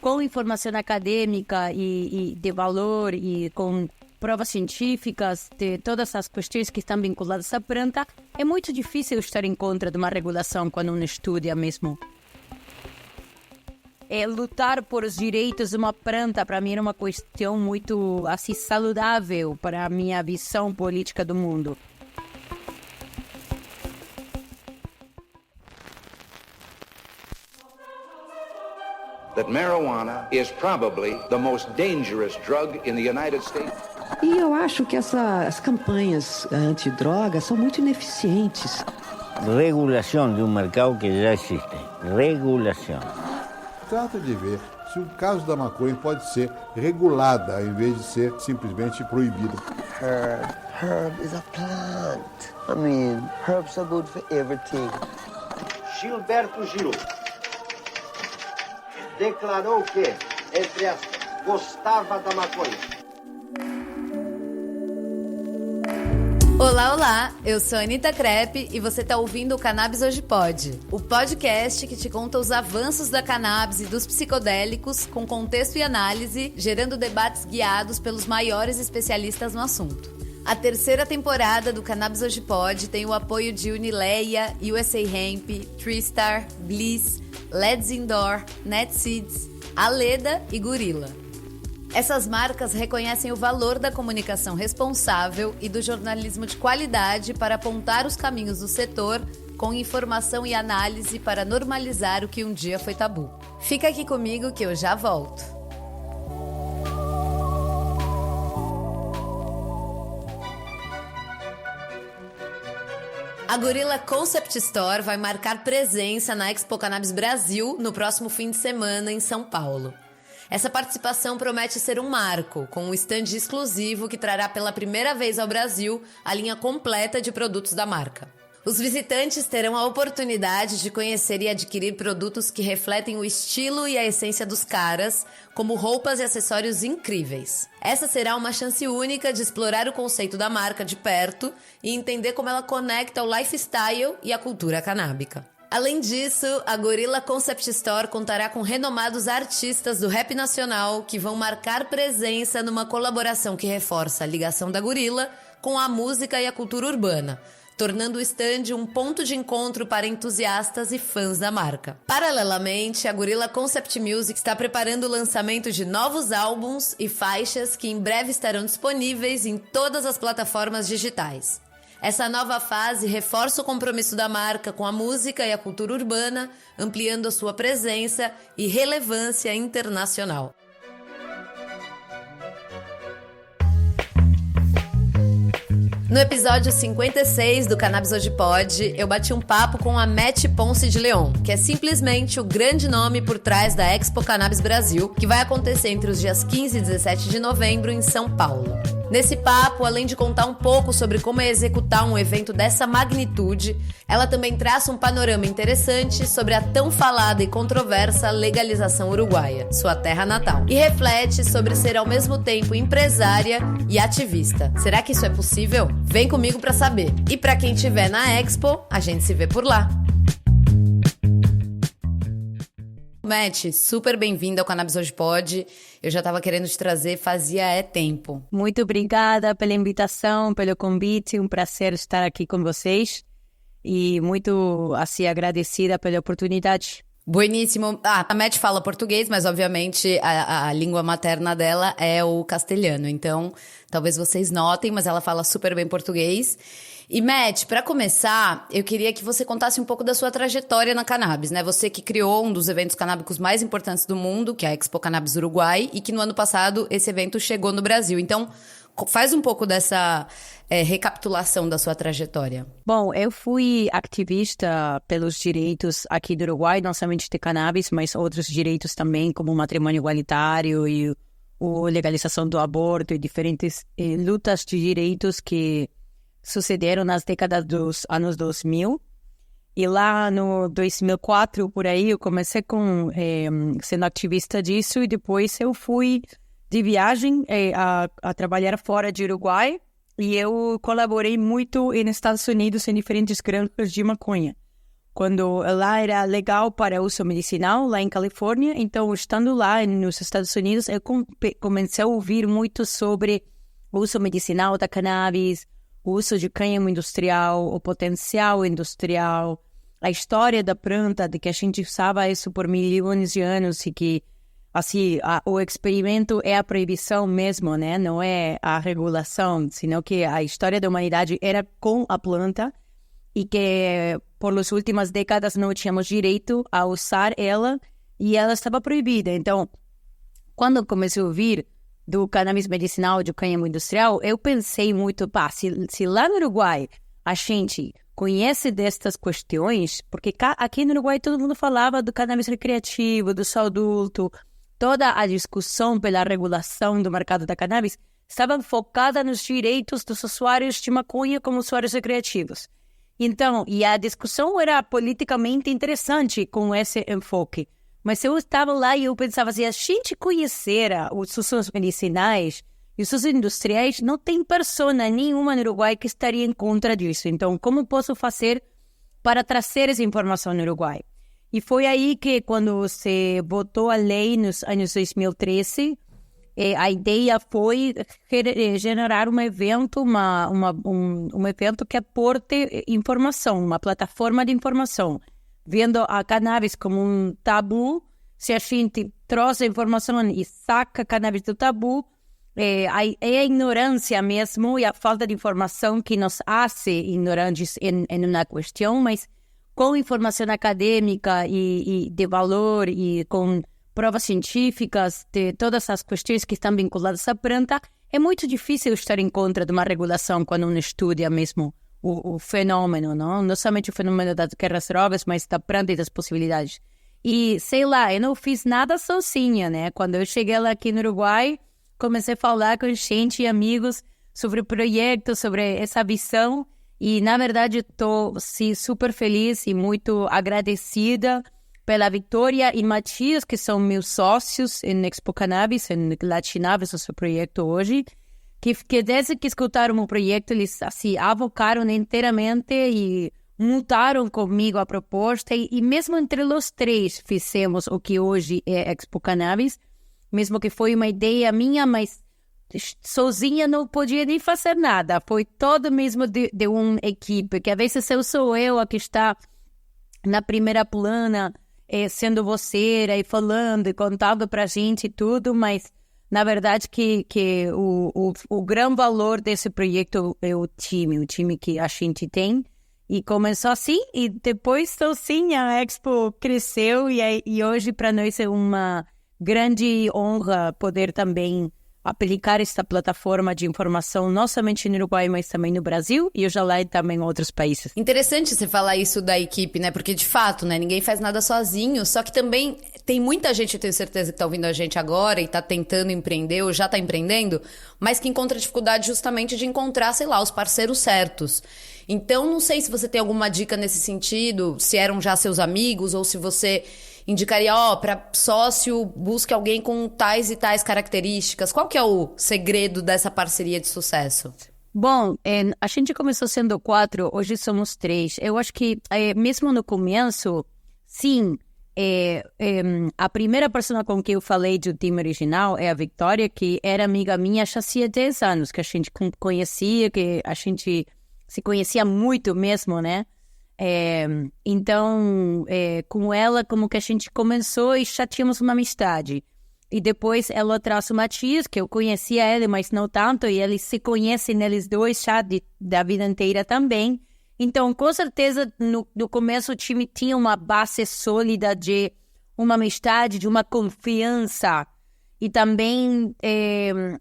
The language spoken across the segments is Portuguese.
com informação acadêmica e de valor e com provas científicas de todas as questões que estão vinculadas à planta, é muito difícil estar em contra de uma regulação quando um estuda mesmo. Lutar por os direitos de uma planta, para mim, é uma questão muito assim, saudável para a minha visão política do mundo. That marijuana is probably the most dangerous drug in the United States. E eu acho que essas campanhas antidrogas são muito ineficientes. Regulação de um mercado que já existe. Regulação. Trata de ver se o caso da maconha pode ser regulada, ao invés de ser simplesmente proibido. Herb is a plant. I mean, herbs are good for everything. Gilberto Gil declarou que, entre aspas, gostava da maconha. Olá, olá! Eu sou a Anitta Crepe e você tá ouvindo o Cannabis Hoje Pode, o podcast que te conta os avanços da cannabis e dos psicodélicos com contexto e análise, gerando debates guiados pelos maiores especialistas no assunto. A terceira temporada do Cannabis Hoje Pode tem o apoio de Unileia, USA Hemp, TreeStar, Bliss, Let's Indoor, NetSeeds, Aleda e Gorilla. Essas marcas reconhecem o valor da comunicação responsável e do jornalismo de qualidade para apontar os caminhos do setor com informação e análise para normalizar o que um dia foi tabu. Fica aqui comigo que eu já volto. A Gorilla Concept Store vai marcar presença na Expo Cannabis Brasil no próximo fim de semana em São Paulo. Essa participação promete ser um marco, com um stand exclusivo que trará pela primeira vez ao Brasil a linha completa de produtos da marca. Os visitantes terão a oportunidade de conhecer e adquirir produtos que refletem o estilo e a essência dos caras, como roupas e acessórios incríveis. Essa será uma chance única de explorar o conceito da marca de perto e entender como ela conecta o lifestyle e a cultura canábica. Além disso, a Gorilla Concept Store contará com renomados artistas do rap nacional que vão marcar presença numa colaboração que reforça a ligação da Gorilla com a música e a cultura urbana, tornando o stand um ponto de encontro para entusiastas e fãs da marca. Paralelamente, a Gorilla Concept Music está preparando o lançamento de novos álbuns e faixas que em breve estarão disponíveis em todas as plataformas digitais. Essa nova fase reforça o compromisso da marca com a música e a cultura urbana, ampliando a sua presença e relevância internacional. No episódio 56 do Cannabis Hoje Pode, eu bati um papo com a Matt Ponce de Leon, que é simplesmente o grande nome por trás da Expo Cannabis Brasil, que vai acontecer entre os dias 15 e 17 de novembro em São Paulo. Nesse papo, além de contar um pouco sobre como é executar um evento dessa magnitude, ela também traça um panorama interessante sobre a tão falada e controversa legalização uruguaia, sua terra natal, e reflete sobre ser ao mesmo tempo empresária e ativista. Será que isso é possível? Vem comigo pra saber. E pra quem estiver na Expo, a gente se vê por lá. Matt, super bem-vinda ao Cannabis Hoje Pode. Eu já estava querendo te trazer, fazia tempo. Muito obrigada pela invitação, pelo convite. Um prazer estar aqui com vocês. E muito, assim, agradecida pela oportunidade. Bueníssimo. A Matt fala português, mas obviamente a língua materna dela é o castelhano. Então, talvez vocês notem, mas ela fala super bem português. E Matt, para começar, eu queria que você contasse um pouco da sua trajetória na cannabis, né? Você que criou um dos eventos canábicos mais importantes do mundo, que é a Expo Cannabis Uruguai, e que no ano passado esse evento chegou no Brasil. Então, faz um pouco dessa recapitulação da sua trajetória. Bom, eu fui ativista pelos direitos aqui do Uruguai, não somente de cannabis, mas outros direitos também, como o matrimônio igualitário e a legalização do aborto e diferentes lutas de direitos que sucederam nas décadas dos anos 2000. E lá no 2004, por aí, eu comecei sendo ativista disso e depois eu fui de viagem a trabalhar fora de Uruguai e eu colaborei muito nos Estados Unidos em diferentes granjas de maconha. quando lá era legal para uso medicinal, lá em Califórnia. Então, estando lá nos Estados Unidos, eu comecei a ouvir muito sobre o uso medicinal da cannabis, o uso de cânhamo industrial, o potencial industrial, a história da planta, de que a gente usava isso por milhões de anos e que, assim, o experimento é a proibição mesmo, né? Não é a regulação, senão que a história da humanidade era com a planta e que por as últimas décadas não tínhamos direito a usar ela e ela estava proibida. Então, quando eu comecei a ouvir do cannabis medicinal, do cânhamo industrial, eu pensei muito, se lá no Uruguai a gente conhece destas questões, porque aqui no Uruguai todo mundo falava do cannabis recreativo, do só adulto, toda a discussão pela regulação do mercado da cannabis estava focada nos direitos dos usuários de maconha como usuários recreativos. Então, e a discussão era politicamente interessante com esse enfoque. Mas eu estava lá e eu pensava assim, a gente conhecer os usos medicinais e os usos industriais, não tem pessoa nenhuma no Uruguai que estaria em contra disso. Então, como posso fazer para trazer essa informação no Uruguai? E foi aí que, quando se votou a lei nos anos 2013, a ideia foi generar um evento, um evento que aporte informação, uma plataforma de informação, vendo a cannabis como um tabu. Se a gente trouxe a informação e saca a cannabis do tabu, é a ignorância mesmo e a falta de informação que nos hace ignorantes em uma questão, mas com informação acadêmica e de valor e com provas científicas de todas as questões que estão vinculadas à planta, é muito difícil estar em contra de uma regulação quando um estuda mesmo o fenômeno, não somente o fenômeno das guerras drogas, mas da planta e das possibilidades. E, sei lá, eu não fiz nada sozinha, né? Quando eu cheguei lá aqui no Uruguai, comecei a falar com gente e amigos sobre o projeto, sobre essa visão. E, na verdade, estou super feliz e muito agradecida pela Vitória e Matias, que são meus sócios em Expo Cannabis, em Latinaves, o seu projeto hoje, que desde que escutaram o projeto, eles assim, avocaram inteiramente e montaram comigo a proposta. E mesmo entre os três fizemos o que hoje é Expo Cannabis, mesmo que foi uma ideia minha, mas sozinha não podia nem fazer nada. Foi todo mesmo de uma equipe, que às vezes sou eu a que está na primeira plana, sendo voceira e falando e contando pra gente tudo, mas na verdade que o grande valor desse projeto é o time que a gente tem. E começou assim, e depois sim, a Expo cresceu e hoje para nós é uma grande honra poder também aplicar esta plataforma de informação não somente no Uruguai, mas também no Brasil e ojalá também em outros países. Interessante você falar isso da equipe, né? Porque de fato, né? Ninguém faz nada sozinho, só que também tem muita gente, eu tenho certeza que tá ouvindo a gente agora e tá tentando empreender ou já tá empreendendo, mas que encontra dificuldade justamente de encontrar, sei lá, os parceiros certos. Então, não sei se você tem alguma dica nesse sentido, se eram já seus amigos ou se você indicaria, para sócio, busque alguém com tais e tais características. Qual que é o segredo dessa parceria de sucesso? Bom, a gente começou sendo 4, hoje somos 3. Eu acho que, mesmo no começo, sim, a primeira pessoa com quem eu falei do time original é a Vitória, que era amiga minha já há 10 anos, que a gente conhecia, que a gente se conhecia muito mesmo, né? Então, com ela, como que a gente começou e já tínhamos uma amizade. E depois ela trouxe o Matias, que eu conhecia ele, mas não tanto, e eles se conhecem, eles dois já da vida inteira também. Então, com certeza, no começo o time tinha uma base sólida de uma amizade, de uma confiança e também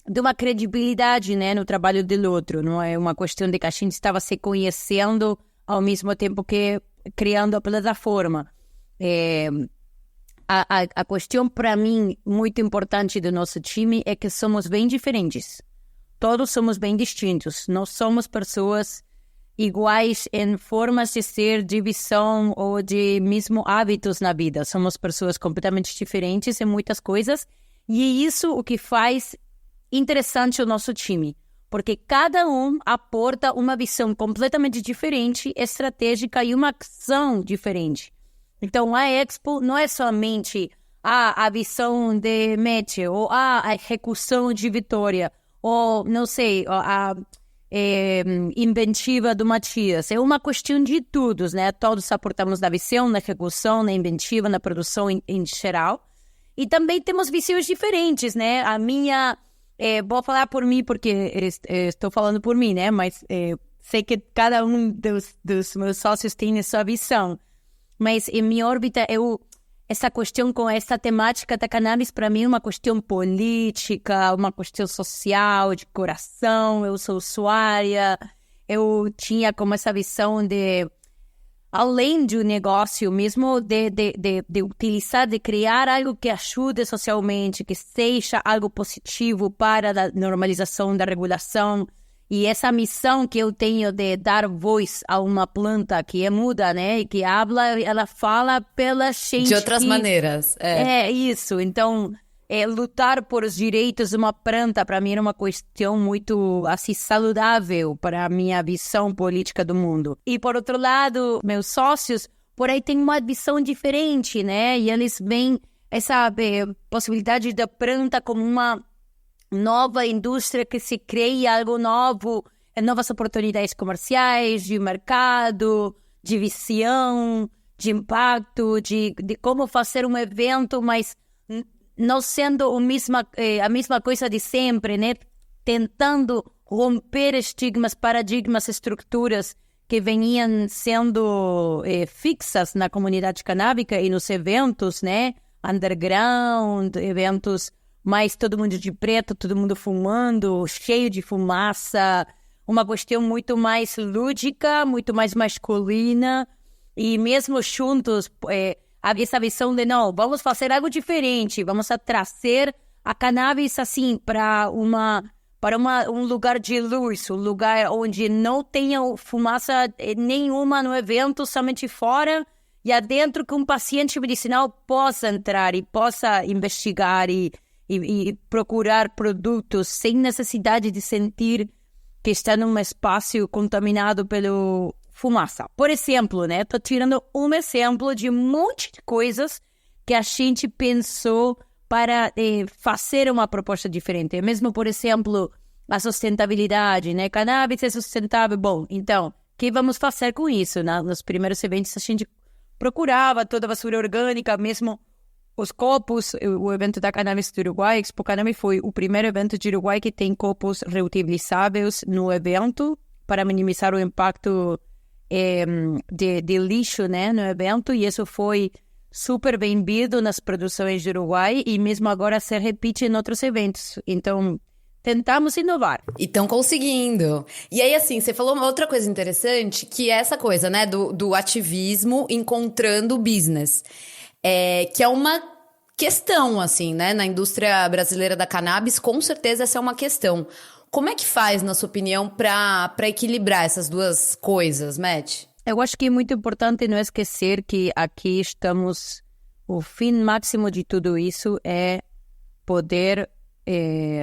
de uma credibilidade, né, no trabalho do outro. Não é uma questão de que a gente estava se conhecendo ao mesmo tempo que criando a plataforma. A questão, para mim, muito importante do nosso time é que somos bem diferentes. Todos somos bem distintos. Não somos pessoas iguais em formas de ser, de visão ou de mesmo hábitos na vida. Somos pessoas completamente diferentes em muitas coisas. E é isso o que faz interessante o nosso time. porque cada um aporta uma visão completamente diferente, estratégica e uma ação diferente. Então, a Expo não é somente a visão de Mete, ou a execução de Vitória, ou, não sei, a inventiva do Matias. É uma questão de todos, né? Todos aportamos na visão, na execução, na inventiva, na produção em geral. E também temos visões diferentes, né? A minha... vou falar por mim, porque estou falando por mim, né? Mas sei que cada um dos meus sócios tem a sua visão. Mas em minha órbita, essa questão com essa temática da cannabis, para mim, é uma questão política, uma questão social, de coração. Eu sou usuária. Eu tinha como essa visão de... além do negócio mesmo, de utilizar, de criar algo que ajude socialmente, que seja algo positivo para a normalização da regulação. E essa missão que eu tenho de dar voz a uma planta que é muda, né? E que ela fala pela gente. De outras maneiras. É isso. Então, lutar por os direitos de uma planta, para mim, era uma questão muito, assim, saudável para a minha visão política do mundo. E, por outro lado, meus sócios, por aí, têm uma visão diferente, né? E eles veem essa possibilidade da planta como uma nova indústria que se cria algo novo, novas oportunidades comerciais, de mercado, de visão, de impacto, de como fazer um evento, mas não sendo a mesma coisa de sempre, né? Tentando romper estigmas, paradigmas, estruturas que vinham sendo fixas na comunidade canábica e nos eventos, né? Underground, eventos mais todo mundo de preto, todo mundo fumando, cheio de fumaça, uma questão muito mais lúdica, muito mais masculina, e mesmo juntos, essa visão de, não, vamos fazer algo diferente, vamos trazer a cannabis, assim, para um lugar de luz, um lugar onde não tenha fumaça nenhuma no evento, somente fora, e adentro que um paciente medicinal possa entrar e possa investigar e procurar produtos sem necessidade de sentir que está num espaço contaminado pela fumaça. Por exemplo, né? Estou tirando um exemplo de um monte de coisas que a gente pensou para fazer uma proposta diferente. Mesmo, por exemplo, a sustentabilidade, né? Cannabis é sustentável. Bom, então, o que vamos fazer com isso? Né? Nos primeiros eventos, a gente procurava toda a basura orgânica, mesmo os copos. O evento da Cannabis do Uruguai, Expo Cannabis, foi o primeiro evento de Uruguai que tem copos reutilizáveis no evento para minimizar o impacto de lixo, né, no evento, e isso foi super bem-vindo nas produções do Uruguai e mesmo agora se repete em outros eventos. Então, tentamos inovar. E estão conseguindo. E aí, assim, você falou uma outra coisa interessante, que é essa coisa, né, do ativismo encontrando o business. Que é uma questão, assim, né? Na indústria brasileira da cannabis, com certeza essa é uma questão. Como é que faz, na sua opinião, para equilibrar essas duas coisas, Matt? Eu acho que é muito importante não esquecer que aqui estamos... O fim máximo de tudo isso é poder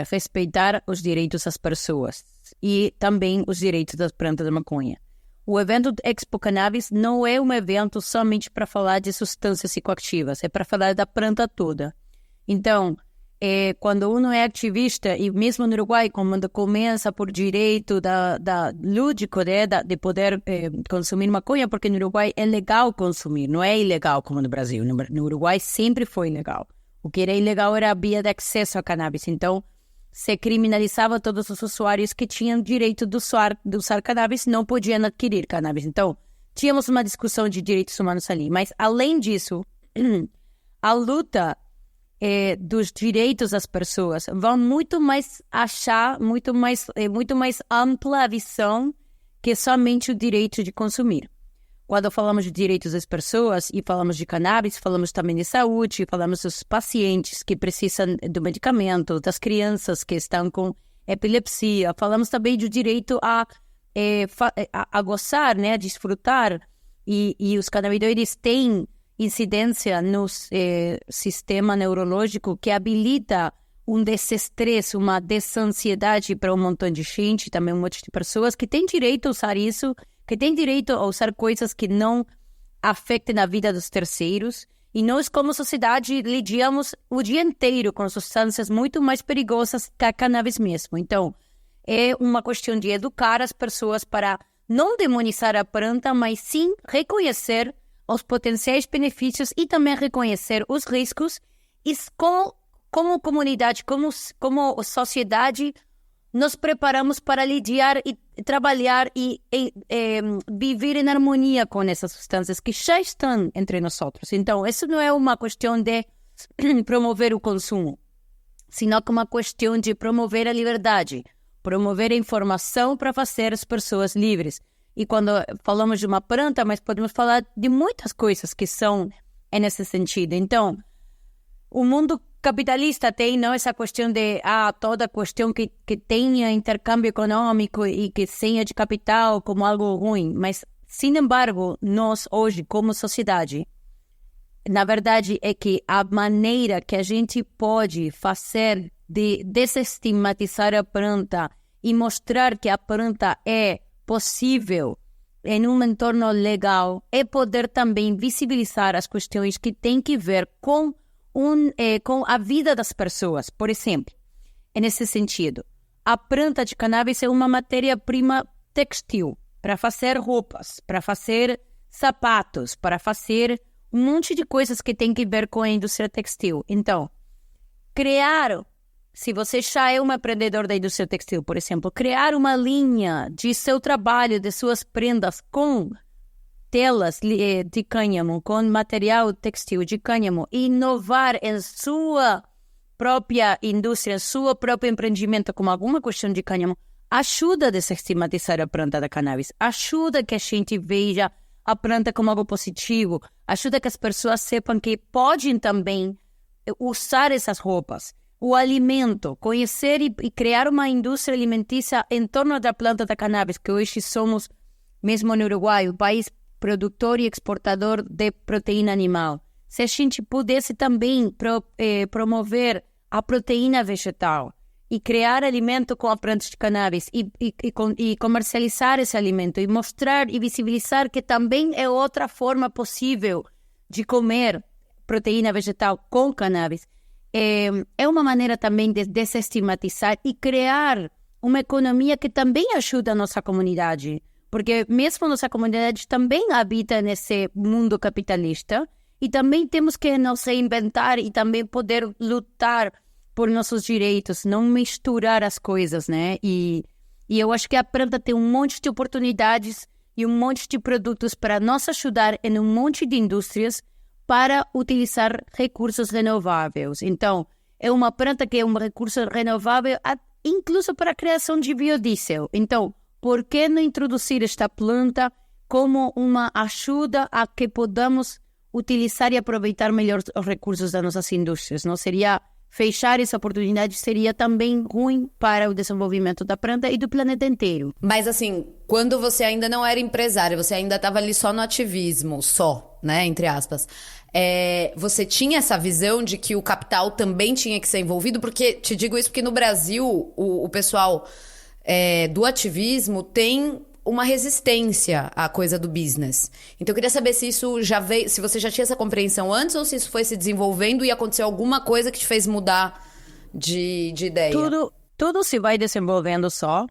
respeitar os direitos das pessoas e também os direitos das plantas da maconha. O evento Expo Cannabis não é um evento somente para falar de substâncias psicoativas, é para falar da planta toda. Então, quando uno é ativista, e mesmo no Uruguai, quando começa por direito lúdico, né, de poder consumir maconha, porque no Uruguai é legal consumir, não é ilegal como no Brasil. No Uruguai sempre foi legal. O que era ilegal era a via de acesso à cannabis. Então, se criminalizava todos os usuários que tinham direito de usar cannabis, não podiam adquirir cannabis. Então, tínhamos uma discussão de direitos humanos ali. Mas, além disso, a luta dos direitos das pessoas vai muito mais muito mais ampla a visão que somente o direito de consumir. Quando falamos de direitos das pessoas e falamos de cannabis, falamos também de saúde, falamos dos pacientes que precisam do medicamento, das crianças que estão com epilepsia, falamos também do direito a gozar, né, a desfrutar, e os canabinoides têm incidência no sistema neurológico que habilita um desestresse, uma desansiedade para um montão de gente, também um monte de pessoas que têm direito a usar isso, que têm direito a usar coisas que não afetem a vida dos terceiros. E nós, como sociedade, lidamos o dia inteiro com substâncias muito mais perigosas que a cannabis mesmo. Então, é uma questão de educar as pessoas para não demonizar a planta, mas sim reconhecer os potenciais benefícios e também reconhecer os riscos. E como comunidade, como sociedade, nos preparamos para lidiar e trabalhar e viver em harmonia com essas substâncias que já estão entre nós. Então, isso não é uma questão de promover o consumo, sino que é uma questão de promover a liberdade, promover a informação para fazer as pessoas livres. E quando falamos de uma planta, mas podemos falar de muitas coisas que são nesse sentido. Então, o mundo capitalista tem, não, essa questão de toda questão que tenha intercâmbio econômico e que tenha de capital como algo ruim. Mas, sin embargo, nós hoje, como sociedade, na verdade é que a maneira que a gente pode fazer de desestigmatizar a planta e mostrar que a planta é possível em um entorno legal é poder também visibilizar as questões que têm que ver com a vida das pessoas. Por exemplo, nesse sentido, a planta de cannabis é uma matéria-prima textil para fazer roupas, para fazer sapatos, para fazer um monte de coisas que tem que ver com a indústria textil. Então, se você já é um empreendedor da indústria textil, por exemplo, criar uma linha de seu trabalho, de suas prendas com telas de cânhamo, com material textil de cânhamo, e inovar em sua própria indústria, seu próprio empreendimento com alguma questão de cânhamo, ajuda a desestigmatizar a planta da cannabis, ajuda que a gente veja a planta como algo positivo, ajuda que as pessoas sepam que podem também usar essas roupas, o alimento, conhecer e criar uma indústria alimentícia em torno da planta da cannabis, que hoje somos, mesmo no Uruguai, o país produtor e exportador de proteína animal. Se a gente pudesse também promover a proteína vegetal e criar alimento com a planta de cannabis e comercializar esse alimento e mostrar e visibilizar que também é outra forma possível de comer proteína vegetal com cannabis, é uma maneira também de desestigmatizar e criar uma economia que também ajuda a nossa comunidade. Porque mesmo nossa comunidade também habita nesse mundo capitalista e também temos que nos reinventar e também poder lutar por nossos direitos, não misturar as coisas, né? E eu acho que a planta tem um monte de oportunidades e um monte de produtos para nos ajudar em um monte de indústrias para utilizar recursos renováveis. Então, é uma planta que é um recurso renovável incluso para a criação de biodiesel. Então, por que não introduzir esta planta como uma ajuda a que podamos utilizar e aproveitar melhor os recursos das nossas indústrias? Não seria fechar essa oportunidade, seria também ruim para o desenvolvimento da planta e do planeta inteiro. Mas assim, quando você ainda não era empresária, você ainda estava ali só no ativismo, né, entre aspas, você tinha essa visão de que o capital também tinha que ser envolvido? Porque, te digo isso porque no Brasil, o pessoal do ativismo tem uma resistência à coisa do business. Então eu queria saber se isso já veio, se você já tinha essa compreensão antes ou se isso foi se desenvolvendo e aconteceu alguma coisa que te fez mudar de ideia. Tudo se vai desenvolvendo só.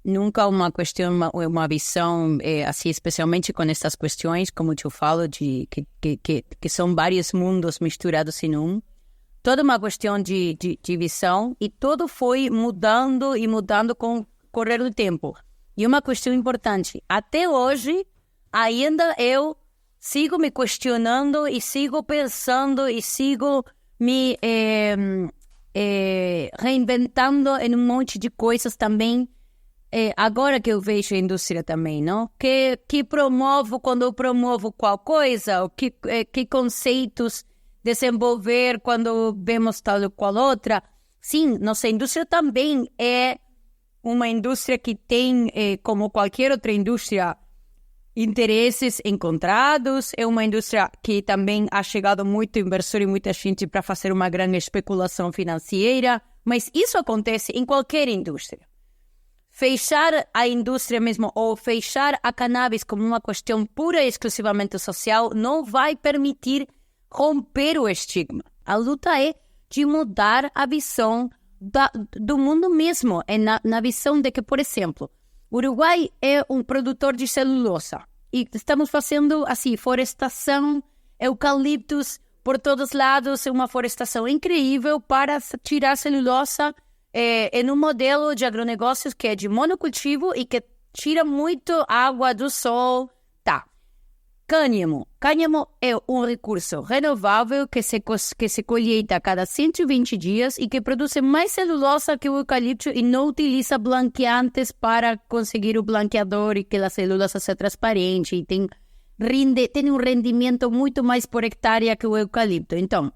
Nunca uma questão, uma visão, assim, especialmente com essas questões, como eu falo, de que são vários mundos misturados em um. Toda uma questão de visão e tudo foi mudando e mudando com o correr do tempo. E uma questão importante, até hoje, ainda eu sigo me questionando e sigo pensando e sigo me reinventando em um monte de coisas também, agora que eu vejo a indústria também, não? Que promovo, quando eu promovo qual coisa, que conceitos desenvolver quando vemos tal ou qual outra. Sim, nossa indústria também é uma indústria que tem, como qualquer outra indústria, interesses encontrados. É uma indústria que também ha chegado muito inversor e muita gente para fazer uma grande especulação financeira, Mas isso acontece em qualquer indústria. Fechar a indústria mesmo, ou fechar a cannabis como uma questão pura e exclusivamente social, não vai permitir romper o estigma. A luta é de mudar a visão do mundo mesmo, na visão de que, por exemplo, o Uruguai é um produtor de celulosa e estamos fazendo assim, florestação, eucaliptos por todos lados, uma florestação incrível para tirar celulose em um modelo de agronegócios que é de monocultivo e que tira muito água do sol. Tá. Cânhamo. Cânhamo é um recurso renovável que se colheita a cada 120 dias e que produz mais celulose que o eucalipto e não utiliza blanqueantes para conseguir o blanqueador e que a celulose seja transparente e tem um rendimento muito mais por hectare que o eucalipto. Então,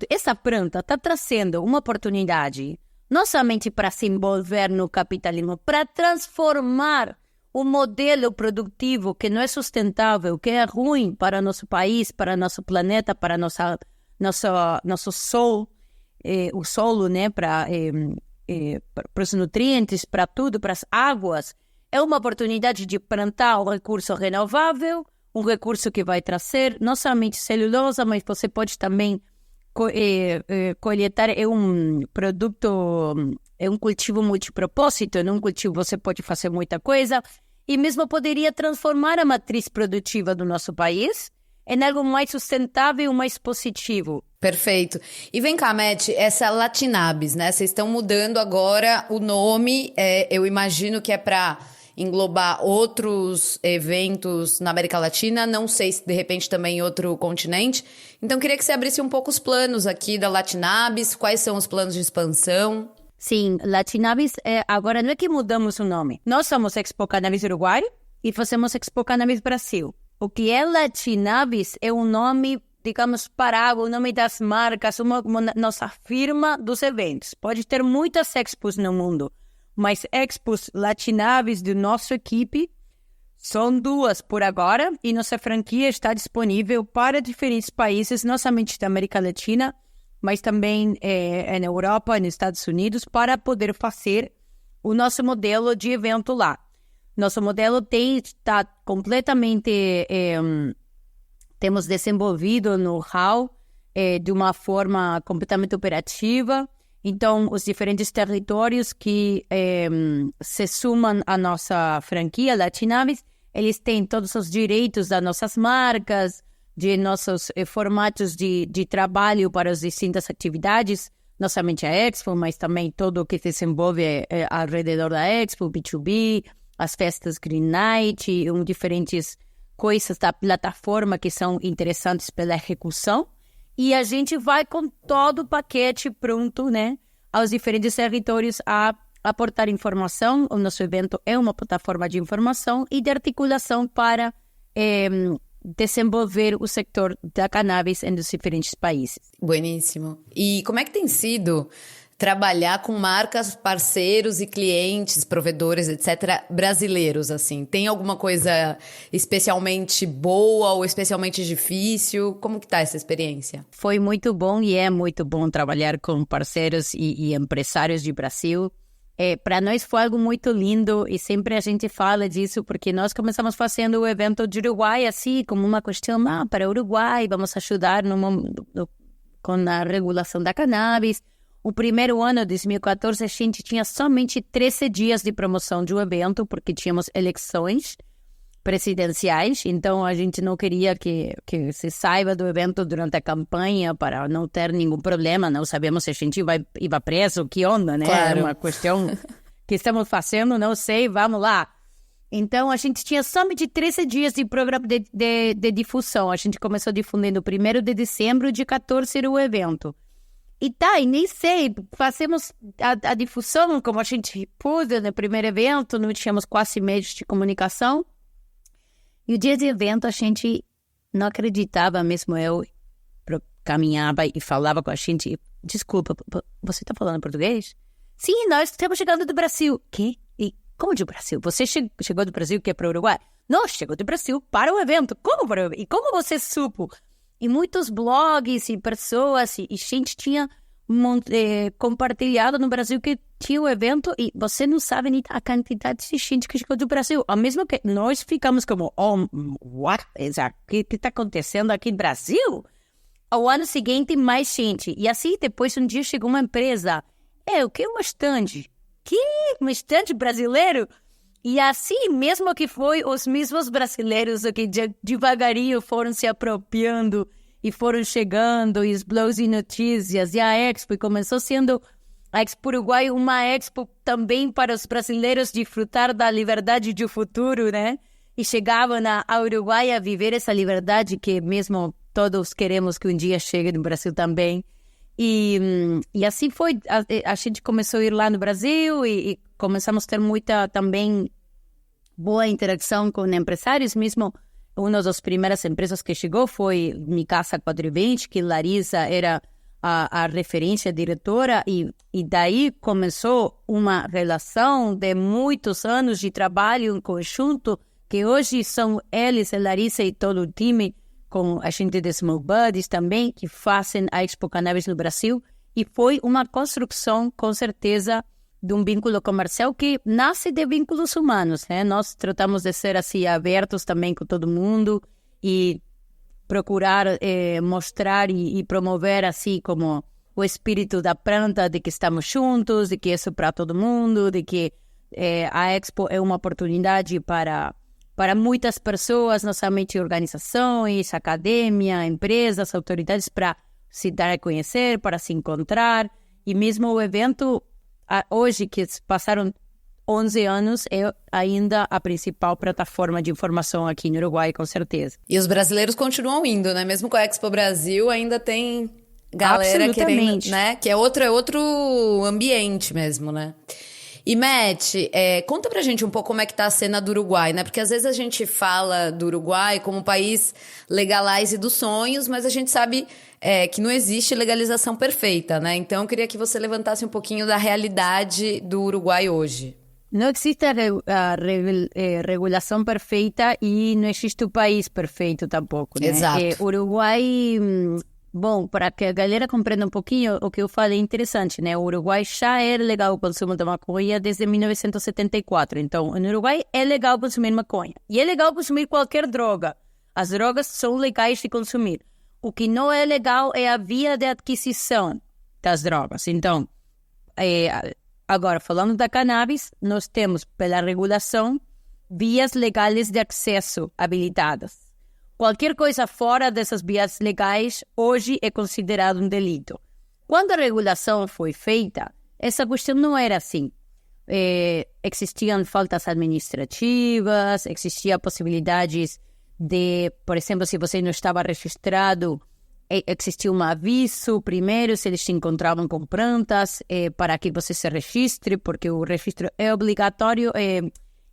essa planta está trazendo uma oportunidade não somente para se envolver no capitalismo, para transformar o modelo produtivo que não é sustentável, que é ruim para nosso país, para nosso planeta, para nosso sol, o solo, né, para os nutrientes, para tudo, para as águas. É uma oportunidade de plantar um recurso renovável, um recurso que vai trazer não somente celulose, mas você pode também coletar um produto, é um cultivo multipropósito, num cultivo você pode fazer muita coisa, e mesmo poderia transformar a matriz produtiva do nosso país em algo mais sustentável, mais positivo. Perfeito. E vem cá, Matt, essa Latinabis, né? Vocês estão mudando agora o nome, eu imagino que é para englobar outros eventos na América Latina, não sei se de repente também em outro continente. Então, queria que você abrisse um pouco os planos aqui da Latinabis, quais são os planos de expansão? Sim, Latinabis, agora não é que mudamos o nome. Nós somos Expo Cannabis Uruguai e fazemos Expo Cannabis Brasil. O que é Latinabis é um nome, digamos, parágrafo, o nome das marcas, uma nossa firma dos eventos. Pode ter muitas expos no mundo, mas expos Latinabis da nossa equipe são 2 por agora e nossa franquia está disponível para diferentes países, não somente da América Latina, mas também na Europa, nos Estados Unidos, para poder fazer o nosso modelo de evento lá. Nosso modelo está completamente... temos desenvolvido know-how de uma forma completamente operativa. Então, os diferentes territórios que se sumam à nossa franquia Latinabis, eles têm todos os direitos das nossas marcas, de nossos formatos de trabalho para as distintas atividades, não somente a Expo, mas também tudo o que se desenvolve ao redor da Expo, B2B, as festas Green Night, diferentes coisas da plataforma que são interessantes pela execução. E a gente vai com todo o paquete pronto, né, aos diferentes territórios a aportar informação. O nosso evento é uma plataforma de informação e de articulação para desenvolver o setor da cannabis em diferentes países. Bueníssimo. E como é que tem sido trabalhar com marcas, parceiros e clientes, provedores, etc., brasileiros, assim? Tem alguma coisa especialmente boa ou especialmente difícil? Como que tá essa experiência? Foi muito bom e é muito bom trabalhar com parceiros e empresários de Brasil. Para nós foi algo muito lindo e sempre a gente fala disso porque nós começamos fazendo o evento de Uruguai assim, como uma questão para o Uruguai, vamos ajudar com a regulação da cannabis. O primeiro ano, 2014, a gente tinha somente 13 dias de promoção de um evento porque tínhamos eleições presidenciais, então a gente não queria que se saiba do evento durante a campanha para não ter nenhum problema, não sabemos se a gente ia preso, que onda, né? Claro. É uma questão que estamos fazendo, não sei, vamos lá. Então, a gente tinha somente 13 dias de programa de difusão. A gente começou difundindo 1º de dezembro, de 14 era o evento. E nem sei, fazemos a difusão como a gente pôde no primeiro evento, não tínhamos quase meios de comunicação. E o dia de evento a gente não acreditava, mesmo eu caminhava e falava com a gente, desculpa, você está falando português? Sim, nós estamos chegando do Brasil. Que? E como do Brasil? Você chegou do Brasil que é para o Uruguai? Não, chegou do Brasil para o evento. Como para o evento? E como você supo? E muitos blogs e pessoas e gente tinha compartilhado no Brasil que tinha um evento e você não sabe nem a quantidade de gente que chegou do Brasil. Ao mesmo que nós ficamos como, what? O que está acontecendo aqui no Brasil? Ao ano seguinte, mais gente. E assim, depois um dia chegou uma empresa. O que é um stand? Que? Um stand brasileiro? E assim, mesmo que foi os mesmos brasileiros que devagarinho foram se apropriando e foram chegando, e os blogs e notícias, e a Expo começou sendo a Expo Uruguai uma Expo também para os brasileiros desfrutar da liberdade do futuro, né? E chegavam a Uruguai a viver essa liberdade que mesmo todos queremos que um dia chegue no Brasil também. E assim foi, a gente começou a ir lá no Brasil e começamos a ter muita também boa interação com empresários. Mesmo uma das primeiras empresas que chegou foi Mi Casa 420, que Larissa era a referência, a diretora, e daí começou uma relação de muitos anos de trabalho em conjunto, que hoje são eles, a Larissa e todo o time, com a gente de Small Buddies também, que fazem a Expo Cannabis no Brasil, e foi uma construção, com certeza, de um vínculo comercial que nasce de vínculos humanos, né? Nós tratamos de ser assim abertos também com todo mundo e procurar mostrar e promover assim como o espírito da planta, de que estamos juntos, de que isso é para todo mundo, de que a Expo é uma oportunidade para muitas pessoas, não somente organizações, academia, empresas, autoridades, para se dar a conhecer, para se encontrar. E mesmo o evento, hoje, que passaram 11 anos, é ainda a principal plataforma de informação aqui no Uruguai, com certeza. E os brasileiros continuam indo, né? Mesmo com a Expo Brasil, ainda tem galera querendo, né? Que é outro ambiente mesmo, né? E, Matt, conta pra gente um pouco como é que tá a cena do Uruguai, né? Porque às vezes a gente fala do Uruguai como um país legalize dos sonhos, mas a gente sabe que não existe legalização perfeita, né? Então, eu queria que você levantasse um pouquinho da realidade do Uruguai hoje. Não existe a regulação perfeita e não existe o país perfeito tampouco, né? Exato. Uruguai... Bom, para que a galera compreenda um pouquinho, o que eu falei é interessante, né? O Uruguai já era legal o consumo da maconha desde 1974. Então, no Uruguai é legal consumir maconha. E é legal consumir qualquer droga. As drogas são legais de consumir. O que não é legal é a via de aquisição das drogas. Então, agora, falando da cannabis, nós temos, pela regulação, vias legais de acesso habilitadas. Qualquer coisa fora dessas vias legais hoje é considerado um delito. Quando a regulação foi feita, essa questão não era assim. Existiam faltas administrativas, existiam possibilidades de, por exemplo, se você não estava registrado, existia um aviso primeiro, se eles te encontravam com plantas, para que você se registre, porque o registro é obrigatório,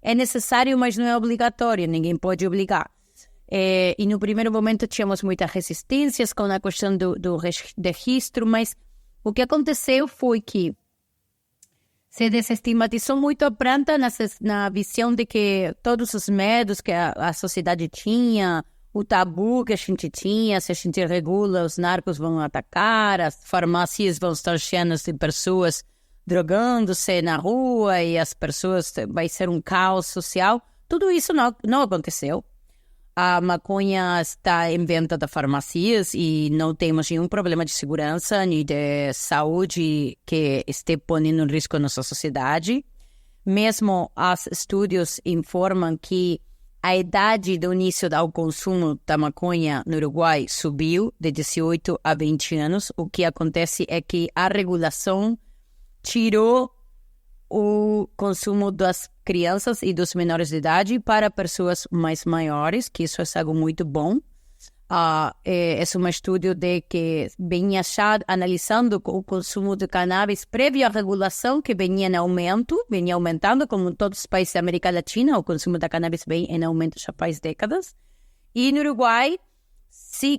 é necessário, mas não é obrigatório, ninguém pode obrigar. E no primeiro momento tínhamos muitas resistências com a questão do registro, mas o que aconteceu foi que se desestigmatizou muito a planta na visão de que todos os medos que a sociedade tinha, o tabu que a gente tinha, se a gente regula, os narcos vão atacar, as farmácias vão estar cheias de pessoas drogando-se na rua e as pessoas, vai ser um caos social. Tudo isso não aconteceu. A maconha está em venda das farmácias e não temos nenhum problema de segurança nem de saúde que esteja pondo em risco a nossa sociedade. Mesmo os estudos informam que a idade do início ao consumo da maconha no Uruguai subiu de 18 a 20 anos. O que acontece é que a regulação tirou o consumo das crianças e dos menores de idade para pessoas mais maiores, que isso é algo muito bom. É um estudo de que vinha já analisando o consumo de cannabis prévio à regulação, que vinha aumentando, como em todos os países da América Latina, o consumo da cannabis vem em aumento já faz décadas. E no Uruguai,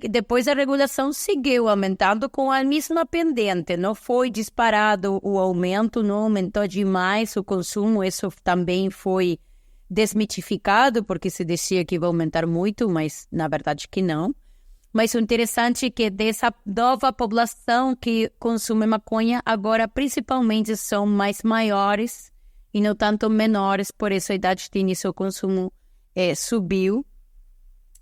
depois da regulação, seguiu aumentando com a mesma pendente. Não foi disparado o aumento, não aumentou demais o consumo. Isso também foi desmitificado, porque se dizia que ia aumentar muito, mas na verdade que não. Mas o interessante é que dessa nova população que consome maconha, agora principalmente são mais maiores e não tanto menores, por isso a idade de início do consumo subiu.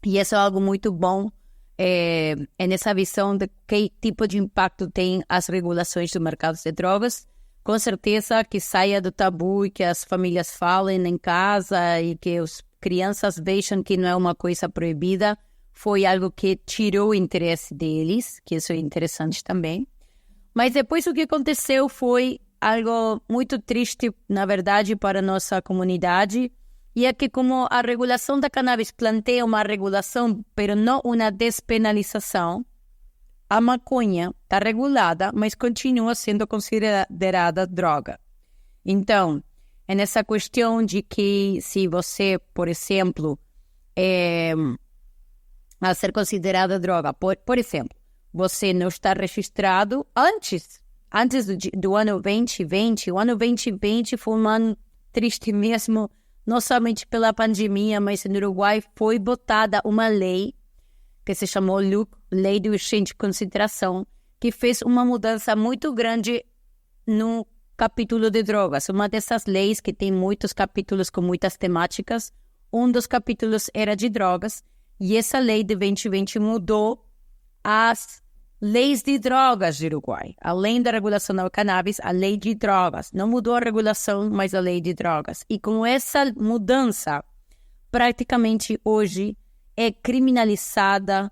E isso é algo muito bom, é nessa visão de que tipo de impacto tem as regulações do mercado de drogas. Com certeza que saia do tabu e que as famílias falem em casa e que as crianças vejam que não é uma coisa proibida, foi algo que tirou o interesse deles, que isso é interessante também. Mas depois o que aconteceu foi algo muito triste, na verdade, para a nossa comunidade, e é que como a regulação da cannabis planteia uma regulação, mas não uma despenalização, a maconha está regulada, mas continua sendo considerada droga. Então, é nessa questão de que se você, por exemplo, a ser considerada droga, por exemplo, você não está registrado antes do ano 2020, o ano 2020 foi um ano triste mesmo, não somente pela pandemia, mas no Uruguai foi votada uma lei que se chamou Lei de Urgente Consideração, que fez uma mudança muito grande no capítulo de drogas. Uma dessas leis que tem muitos capítulos com muitas temáticas, um dos capítulos era de drogas, e essa lei de 2020 mudou as leis de drogas do Uruguai. Além da regulação da cannabis, a lei de drogas. Não mudou a regulação, mas a lei de drogas. E com essa mudança, praticamente hoje é criminalizada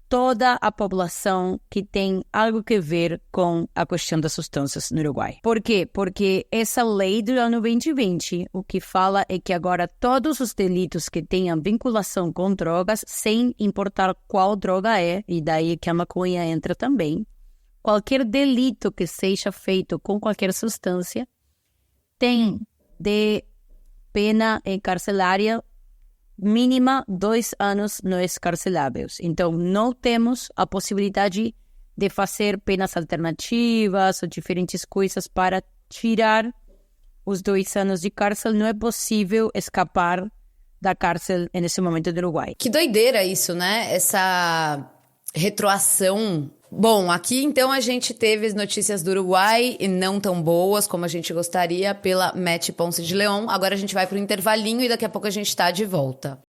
toda a população que tem algo que ver com a questão das substâncias no Uruguai. Por quê? Porque essa lei do ano 2020, o que fala é que agora todos os delitos que tenham vinculação com drogas, sem importar qual droga é, e daí que a maconha entra também, qualquer delito que seja feito com qualquer substância, tem de pena carcerária mínima 2 anos não escarceláveis. Então, não temos a possibilidade de fazer penas alternativas ou diferentes coisas para tirar os 2 anos de cárcel. Não é possível escapar da cárcel nesse momento do Uruguai. Que doideira isso, né? Essa retroação. Bom, aqui então a gente teve as notícias do Uruguai e não tão boas como a gente gostaria pela Matt Ponce de Leon. Agora a gente vai para o intervalinho e daqui a pouco a gente está de volta.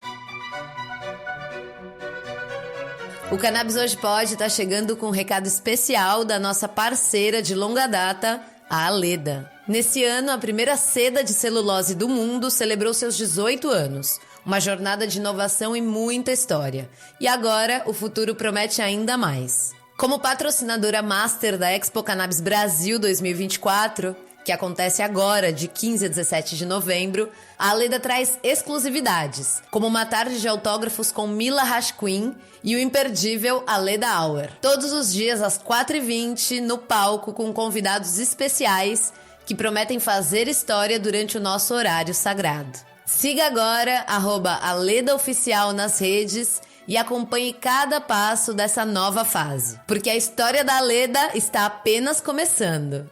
O Cannabis Hoje Pode está chegando com um recado especial da nossa parceira de longa data, a Aleda. Nesse ano, a primeira seda de celulose do mundo celebrou seus 18 anos. Uma jornada de inovação e muita história. E agora, o futuro promete ainda mais. Como patrocinadora master da Expo Cannabis Brasil 2024, que acontece agora, de 15 a 17 de novembro, a Aleda traz exclusividades, como uma tarde de autógrafos com Mila Hashquin e o imperdível Aleda Hour. Todos os dias às 4h20, no palco, com convidados especiais que prometem fazer história durante o nosso horário sagrado. Siga agora @AledaOficial nas redes e acompanhe cada passo dessa nova fase, porque a história da Aleda está apenas começando.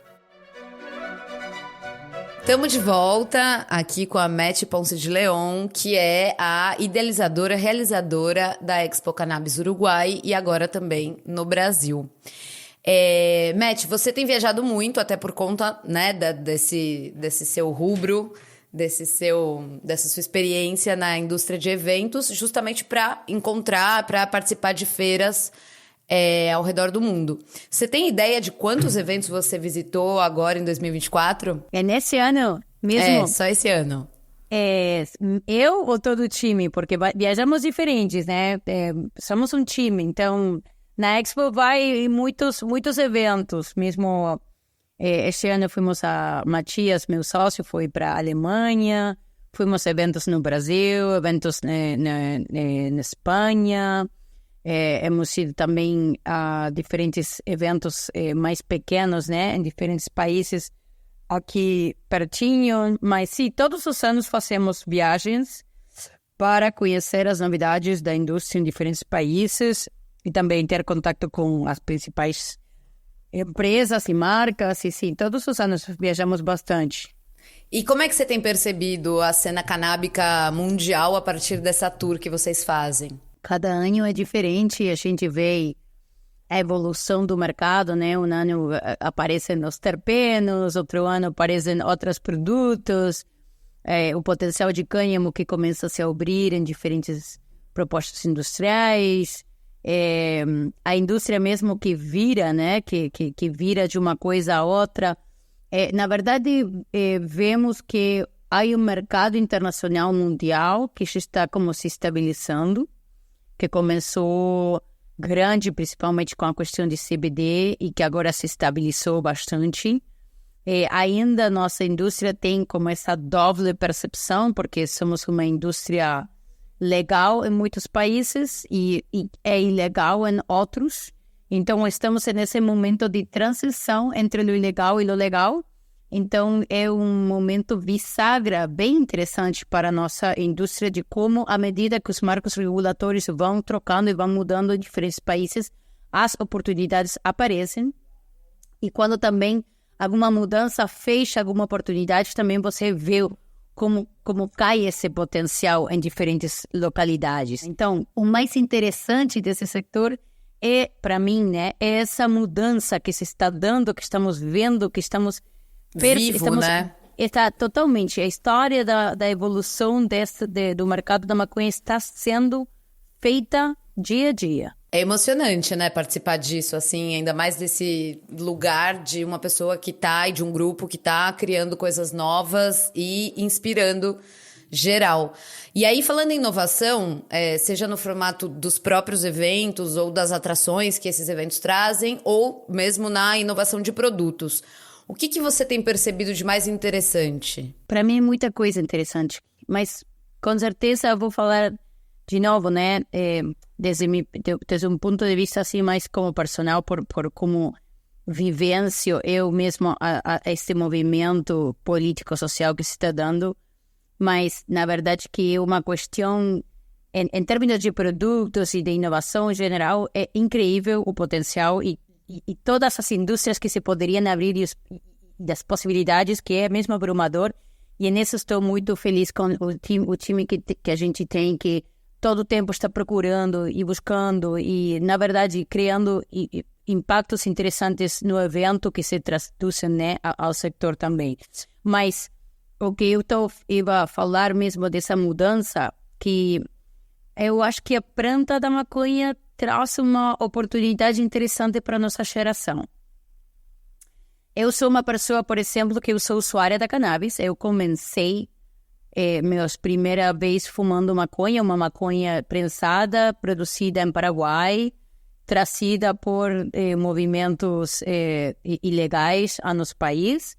Estamos de volta aqui com a Matt Ponce de Leon, que é a idealizadora, realizadora da Expo Cannabis Uruguai e agora também no Brasil. Matt, você tem viajado muito, até por conta, né, desse seu rubro, dessa sua experiência na indústria de eventos, justamente para encontrar, para participar de feiras ao redor do mundo. Você tem ideia de quantos eventos você visitou agora em 2024? É nesse ano mesmo? Só esse ano. Eu ou todo o time? Porque viajamos diferentes, né? Somos um time, então na Expo vai muitos eventos, mesmo. Este ano fomos Matias, meu sócio, foi para a Alemanha, fomos a eventos no Brasil, eventos na Espanha, hemos ido também a diferentes eventos mais pequenos, né, em diferentes países aqui pertinho, mas sim, todos os anos fazemos viagens para conhecer as novidades da indústria em diferentes países e também ter contato com as principais empresas e marcas, e sim, todos os anos viajamos bastante. E como é que você tem percebido a cena canábica mundial a partir dessa tour que vocês fazem? Cada ano é diferente, a gente vê a evolução do mercado, né? Um ano aparecem os terpenos, outro ano aparecem outros produtos, o potencial de cânhamo que começa a se abrir em diferentes propostas industriais, a indústria mesmo que vira, né? Que vira de uma coisa a outra. Na verdade, vemos que há um mercado internacional mundial que está como se estabilizando, que começou grande, principalmente com a questão de CBD, e que agora se estabilizou bastante. Ainda nossa indústria tem como essa doble percepção, porque somos uma indústria legal em muitos países e é ilegal em outros. Então, estamos nesse momento de transição entre o ilegal e o legal. Então, é um momento bisagra bem interessante para a nossa indústria, de como, à medida que os marcos regulatórios vão trocando e vão mudando em diferentes países, as oportunidades aparecem. E quando também alguma mudança fecha alguma oportunidade, também você vê como cai esse potencial em diferentes localidades. Então, o mais interessante desse setor para mim, né, é essa mudança que se está dando, que estamos vendo, que estamos... né? Está totalmente. A história da evolução do mercado da maconha está sendo feita dia a dia. É emocionante, né, participar disso, assim, ainda mais desse lugar de uma pessoa que tá, e de um grupo que tá criando coisas novas e inspirando geral. E aí, falando em inovação, seja no formato dos próprios eventos ou das atrações que esses eventos trazem, ou mesmo na inovação de produtos, o que você tem percebido de mais interessante? Para mim é muita coisa interessante, mas com certeza eu vou falar de novo, né, desde um ponto de vista assim mais como personal, por como vivencio eu mesmo a este movimento político-social que se está dando, mas na verdade que é uma questão, em termos de produtos e de inovação em geral, é incrível o potencial e todas as indústrias que se poderiam abrir e das possibilidades, que é mesmo abrumador. E nisso estou muito feliz com o time que a gente tem, que todo o tempo está procurando e buscando e, na verdade, criando impactos interessantes no evento que se traduzem, né, ao setor também. Mas o que eu ia falar mesmo dessa mudança, que eu acho que a planta da maconha traz uma oportunidade interessante para a nossa geração. Eu sou uma pessoa, por exemplo, que eu sou usuária da cannabis. Eu comecei minha primeira vez fumando maconha, uma maconha prensada, produzida em Paraguai, trazida por movimentos ilegais a nosso país.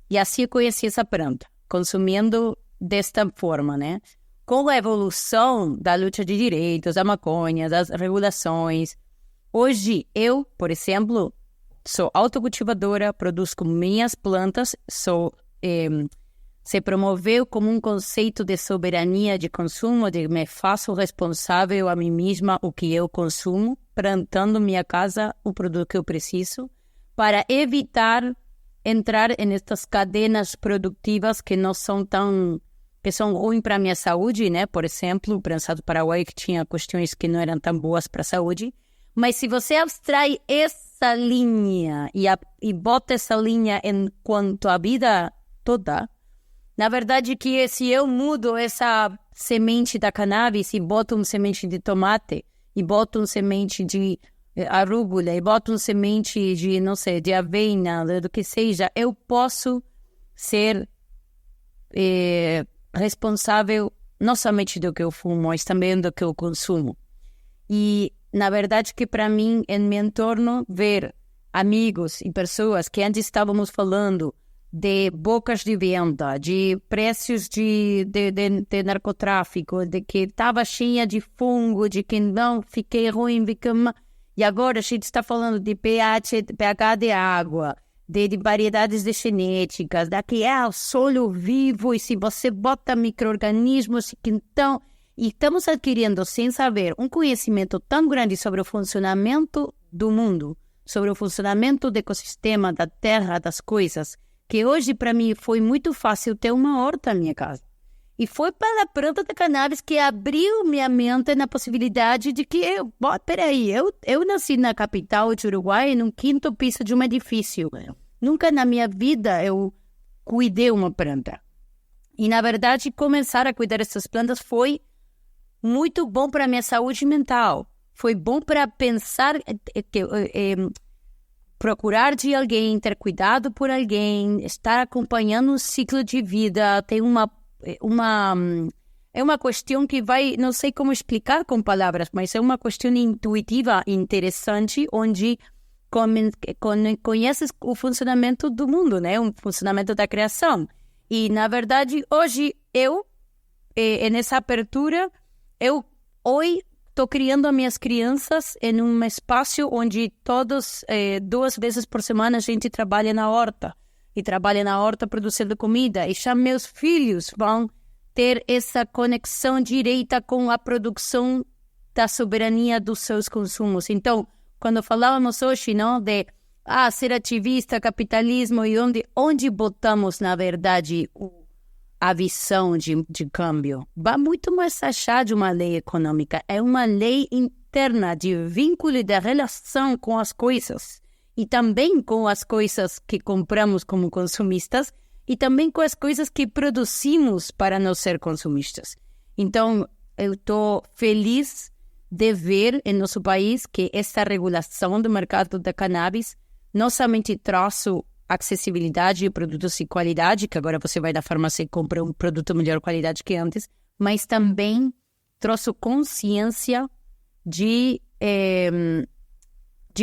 E assim eu conheci essa planta, consumindo desta forma, né? Com a evolução da luta de direitos, da maconha, das regulações, hoje eu, por exemplo, sou autocultivadora, produzo com minhas plantas, se promoveu como um conceito de soberania de consumo, de me faço responsável a mim mesma o que eu consumo, plantando minha casa o produto que eu preciso, para evitar entrar nestas cadenas produtivas que não são tão... que são ruins para a minha saúde, né? Por exemplo, o prensado paraguaio que tinha questões que não eram tão boas para a saúde. Mas se você abstrai essa linha e bota essa linha enquanto a vida toda, na verdade que se eu mudo essa semente da cannabis e boto uma semente de tomate, e boto uma semente de arúgula, e boto uma semente de, não sei, de aveia, do que seja, eu posso ser... responsável não somente do que eu fumo, mas também do que eu consumo. E, na verdade, que para mim, em meu entorno, ver amigos e pessoas que antes estávamos falando de bocas de venda, de preços de narcotráfico, de que estava cheia de fungo, de que não fiquei ruim, e agora a gente está falando de pH de água, de variedades de genéticas, daqui o solo vivo, e se você bota micro-organismos, então... E estamos adquirindo, sem saber, um conhecimento tão grande sobre o funcionamento do mundo, sobre o funcionamento do ecossistema, da terra, das coisas, que hoje, para mim, foi muito fácil ter uma horta na minha casa. E foi pela planta de cannabis que abriu minha mente na possibilidade de que, peraí, eu nasci na capital de Uruguai, num quinto piso de um edifício. Nunca na minha vida eu cuidei uma planta. E, na verdade, começar a cuidar dessas plantas foi muito bom para a minha saúde mental. Foi bom para pensar, procurar de alguém, ter cuidado por alguém, estar acompanhando um ciclo de vida. Tem é uma questão que vai, não sei como explicar com palavras, mas é uma questão intuitiva, interessante, onde conheces o funcionamento do mundo, né? O funcionamento da criação. E, na verdade, hoje nessa abertura, hoje estou criando as minhas crianças em um espaço onde todos, 2 vezes por semana, a gente trabalha na horta. E trabalha na horta produzindo comida. E já meus filhos vão ter essa conexão direta com a produção da soberania dos seus consumos. Então, quando falávamos hoje, não, de ser ativista, capitalismo, e onde botamos, na verdade, a visão de câmbio? Vai muito mais achar de uma lei econômica. É uma lei interna de vínculo e de relação com as coisas. E também com as coisas que compramos como consumistas e também com as coisas que produzimos para não ser consumistas. Então, eu estou feliz de ver em nosso país que essa regulação do mercado da cannabis não somente trouxe acessibilidade de produtos de qualidade, que agora você vai na farmácia e compra um produto de melhor qualidade que antes, mas também trouxe consciência de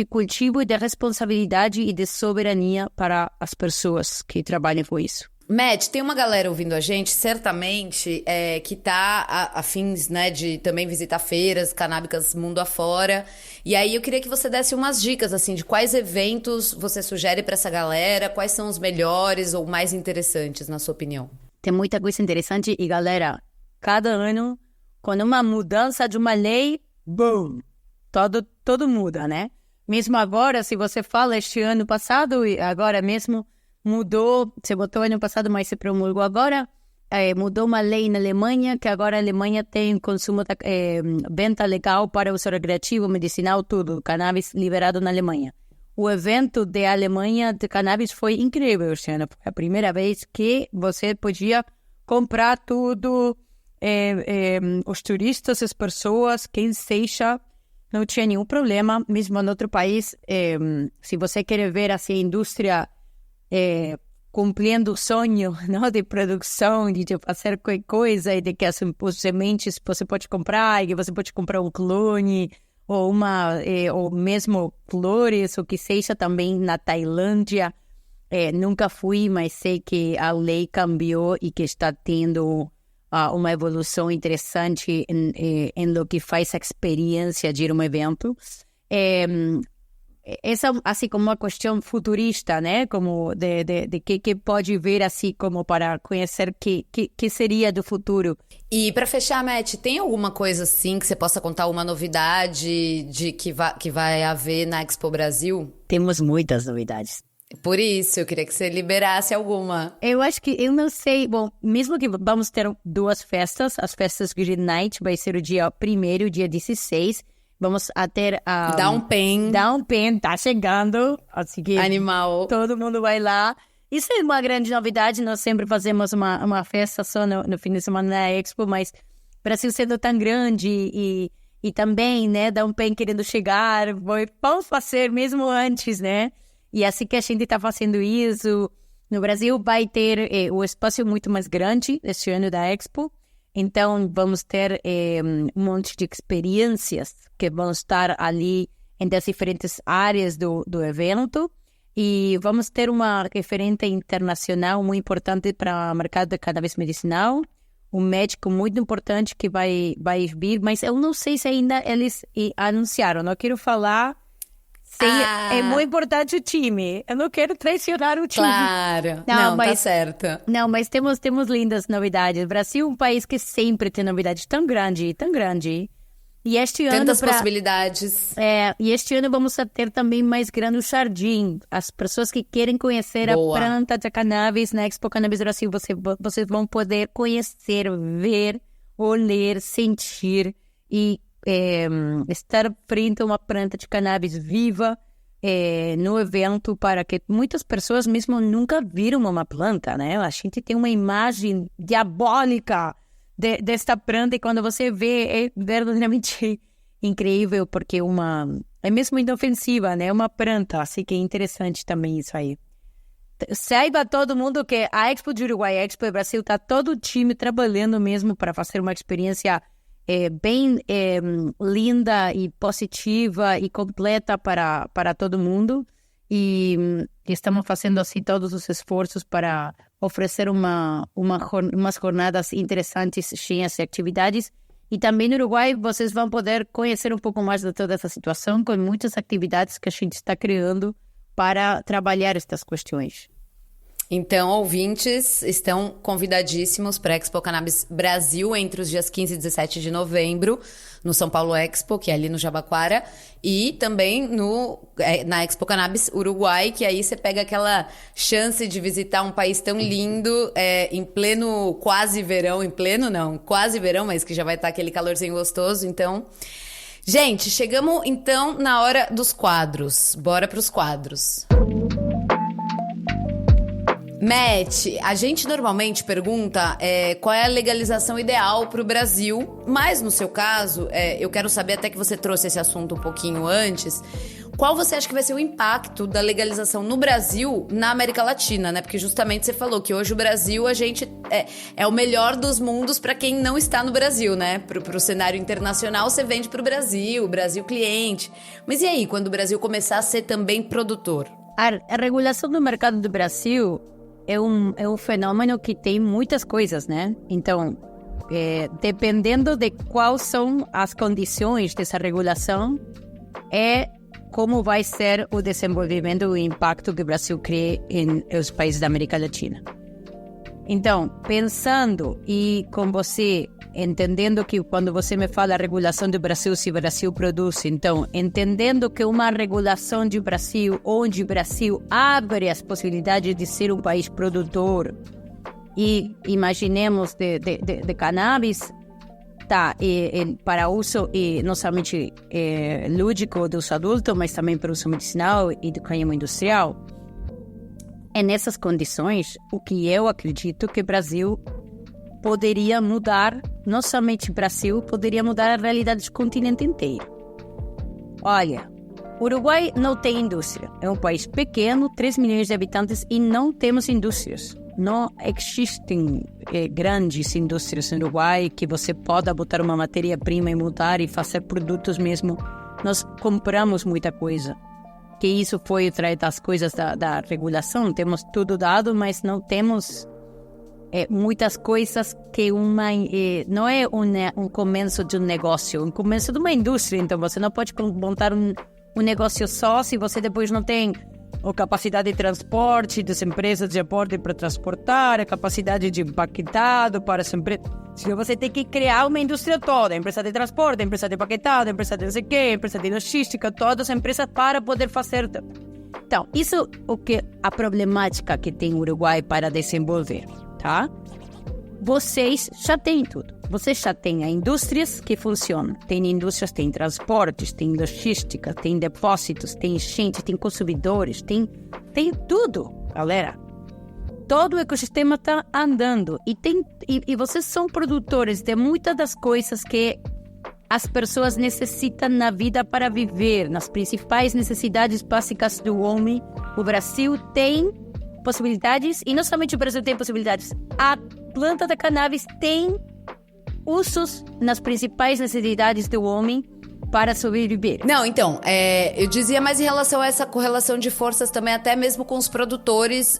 cultivo e de responsabilidade e de soberania para as pessoas que trabalham com isso. Matt, tem uma galera ouvindo a gente, certamente, que tá afins, né, de também visitar feiras canábicas mundo afora. E aí eu queria que você desse umas dicas, assim, de quais eventos você sugere para essa galera, quais são os melhores ou mais interessantes, na sua opinião? Tem muita coisa interessante e, galera, cada ano, com uma mudança de uma lei, boom, todo muda, né? Mesmo agora, se você fala este ano passado e agora mesmo mudou, se votou ano passado, mas se promulgou agora, mudou uma lei na Alemanha, que agora a Alemanha tem consumo, venda legal para uso recreativo, medicinal, tudo, cannabis liberado na Alemanha. O evento da Alemanha de cannabis foi incrível este ano, foi a primeira vez que você podia comprar tudo, os turistas, as pessoas, quem seja, não tinha nenhum problema, mesmo em outro país, se você quer ver assim, a indústria cumprindo o sonho, não, de produção, de fazer qualquer coisa, e de que as sementes você pode comprar, e que você pode comprar um clone, ou mesmo flores, o que seja, também na Tailândia. Nunca fui, mas sei que a lei cambiou e que está tendo uma evolução interessante em lo que faz a experiência de ir a um evento. Essa, assim, como uma questão futurista, né? Como de que pode ver, assim, como para conhecer que seria do futuro. E para fechar, Matt, tem alguma coisa, assim, que você possa contar, uma novidade que vai haver na Expo Brasil? Temos muitas novidades. Por isso, eu queria que você liberasse alguma. Eu acho que, eu não sei, bom, mesmo que vamos ter 2 festas, as festas Green Night vai ser o dia 1º, dia 16, vamos a ter a... Down Pen, tá chegando, assim que... Animal. Todo mundo vai lá. Isso é uma grande novidade, nós sempre fazemos uma festa só no fim de semana na Expo, mas Brasil sendo tão grande e também, né, Down Pen querendo chegar, vamos fazer mesmo antes, né? E assim que a gente está fazendo isso, no Brasil vai ter o espaço muito mais grande este ano da Expo. Então, vamos ter um monte de experiências que vão estar ali em das diferentes áreas do evento. E vamos ter uma referente internacional muito importante para o mercado de cannabis medicinal. Um médico muito importante que vai vir, mas eu não sei se ainda eles anunciaram. Não quero falar... Sim, é muito importante o time. Eu não quero traicionar o time. Claro. Não, tá certo. Não, mas temos lindas novidades. O Brasil é um país que sempre tem novidades tão grande. E este Tantas possibilidades. E este ano vamos ter também mais grande o jardim. As pessoas que querem conhecer Boa. a planta de cannabis na Expo Cannabis Brasil, vocês vão poder conhecer, ver, oler, sentir e estar frente a uma planta de cannabis viva no evento, para que muitas pessoas mesmo nunca viram uma planta, né? A gente tem uma imagem diabólica desta planta, e quando você vê, é verdadeiramente incrível, porque é mesmo inofensiva, né? É uma planta, assim que é interessante também isso aí. Saiba todo mundo que a Expo de Uruguai e a Expo do Brasil está todo o time trabalhando mesmo para fazer uma experiência bem linda e positiva e completa para todo mundo, e estamos fazendo assim todos os esforços para oferecer umas jornadas interessantes, cheias de atividades. E também no Uruguai vocês vão poder conhecer um pouco mais de toda essa situação, com muitas atividades que a gente está criando para trabalhar estas questões. Então, ouvintes estão convidadíssimos para a Expo Cannabis Brasil entre os dias 15 e 17 de novembro, no São Paulo Expo, que é ali no Jabaquara, e também na Expo Cannabis Uruguai, que aí você pega aquela chance de visitar um país tão lindo, em pleno quase verão, quase verão, mas que já vai estar aquele calorzinho gostoso. Então, gente, chegamos então na hora dos quadros. Bora para os quadros. Matt, a gente normalmente pergunta qual é a legalização ideal para o Brasil, mas no seu caso, eu quero saber, até que você trouxe esse assunto um pouquinho antes, qual você acha que vai ser o impacto da legalização no Brasil na América Latina, né? Porque justamente você falou que hoje o Brasil, a gente é o melhor dos mundos para quem não está no Brasil, né? Para o cenário internacional, você vende para o Brasil cliente. Mas e aí, quando o Brasil começar a ser também produtor? A regulação do mercado do Brasil é um fenômeno que tem muitas coisas, né? Então, dependendo de quais são as condições dessa regulação, como vai ser o desenvolvimento e o impacto que o Brasil cria nos países da América Latina. Então, pensando e com você, entendendo que quando você me fala regulação do Brasil, se o Brasil produz, então, entendendo que uma regulação do Brasil, onde o Brasil abre as possibilidades de ser um país produtor, e imaginemos de cannabis, para uso não somente lúdico dos adultos, mas também para uso medicinal e do cânhamo industrial. É nessas condições o que eu acredito que o Brasil poderia mudar, não somente o Brasil, poderia mudar a realidade do continente inteiro. Olha, o Uruguai não tem indústria. É um país pequeno, 3 milhões de habitantes, e não temos indústrias. Não existem grandes indústrias no Uruguai que você possa botar uma matéria-prima e mudar e fazer produtos mesmo. Nós compramos muita coisa. Que isso foi atrás das coisas da regulação. Temos tudo dado, mas não temos muitas coisas que não é um começo de um negócio, um começo de uma indústria. Então você não pode montar um negócio só se você depois não tem a capacidade de transporte das empresas de aporte para transportar, a capacidade de empaquetado para as empresas. Se você tem que criar uma indústria toda, empresa de transporte, empresa de empaquetado, empresa de não sei o quê, empresa de logística, todas as empresas para poder fazer. Então, isso é a problemática que tem o Uruguai para desenvolver, tá? Vocês já têm tudo. Vocês já têm indústrias que funcionam. Tem indústrias, tem transportes, tem logística, tem depósitos, tem gente, tem consumidores, tem tudo, galera. Todo o ecossistema está andando. E vocês são produtores de muitas das coisas que as pessoas necessitam na vida para viver, nas principais necessidades básicas do homem. O Brasil tem possibilidades, e não somente o Brasil tem possibilidades. A planta da cannabis tem usos nas principais necessidades do homem para sobreviver. Não, então, eu dizia mais em relação a essa correlação de forças também, até mesmo com os produtores